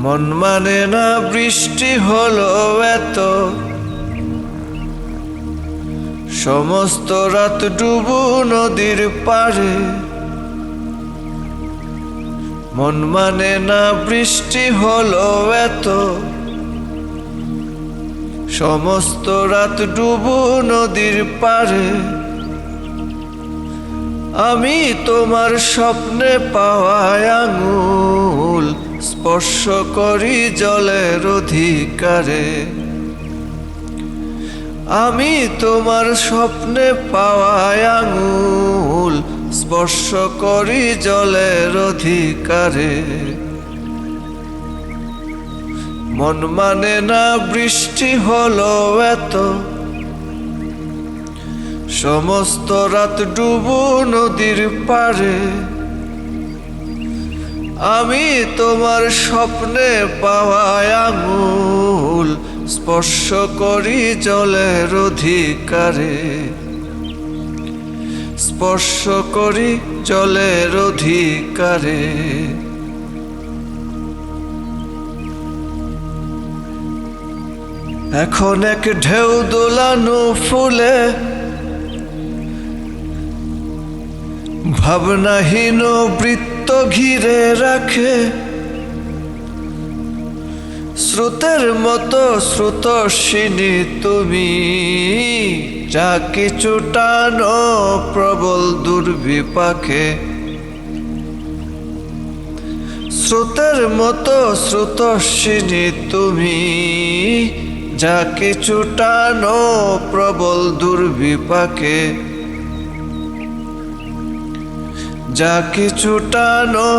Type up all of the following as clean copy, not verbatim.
মন মানে না বৃষ্টি হলো এত, সমস্ত রাত ডুবু নদীর পারে। মন মানে না বৃষ্টি হলো এত, সমস্ত রাত ডুবু নদীর পারে। আমি তোমার স্বপ্নে পাওয়া আঙুল স্পর্শ করি জলের অধিকারে। আমি তোমার স্বপ্নে পাওয়া আঙুল স্পর্শ করি জলের অধিকারে। মন মানে না বৃষ্টি হলো এত, সমস্ত রাত ডুবু নদীর পারে। আমি তোমার স্বপ্নে পাওয়া আঙুল স্পর্শ করি জলের অধিকারে। স্পর্শ করি জলের অধিকারে। এখন এক ঢেউ দোলানো ফুলে ভাবনাহীন বৃত্ত ঘিরে রাখে। স্রোতের মতো স্রোতস্বিনী তুমি, যা কিছু টানো প্রবল দুর্বিপাকে। স্রোতের মতো স্রোতস্বিনী তুমি, যা কিছু টানো প্রবল দুর্বিপাকে। যা কিছু টানো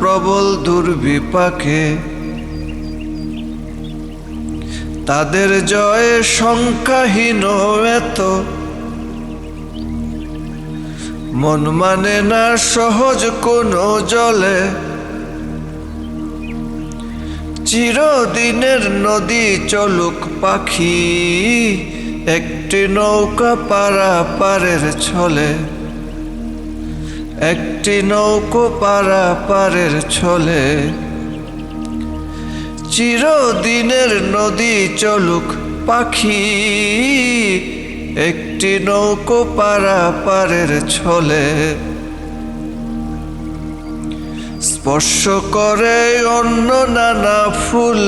প্রবল দুর্বিপাকে। তাদের জয়ে সংখ্যাহীন এত, মন মানে না সহজ কোনো জলে। চিরদিনের নদী চলুক পাখি, একটি নৌকা পারাপারের ছলে। একটি নৌকো পারাপারের ছলে। চিরদিনের নদী চলুক পাখি, একটি নৌকো পারাপারের ছলে। স্পর্শ করে অন্য নানা ফুল,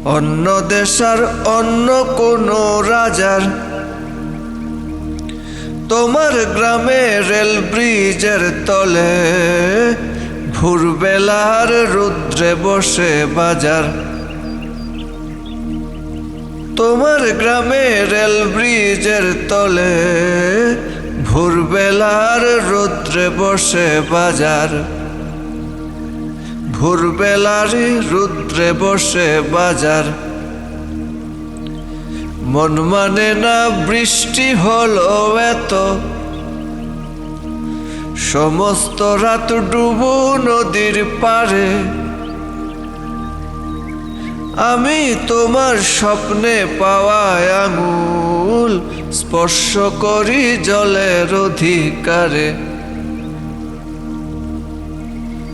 অন্য দেশার অন্য কোনো রাজার। তোমার গ্রামে রেল ব্রিজের তলে, ভোরবেলার রৌদ্রে বসে বাজার। তোমার গ্রামে রেল ব্রিজের তলে, ভোরবেলার রৌদ্রে বসে বাজার। ভোরবেলার রৌদ্রে বসে বাজার। মন মানে না বৃষ্টি হলো এত, সমস্ত রাত ডুবু নদীর পারে। আমি তোমার স্বপ্নে পাওয়া আঙুল স্পর্শ করি জলের অধিকারে।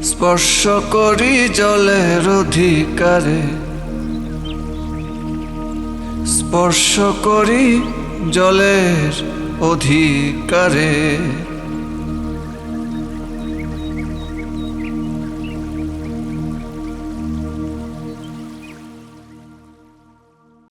স্পর্শ করি জলের অধিকারে। স্পর্শ করি জলের অধিকারে।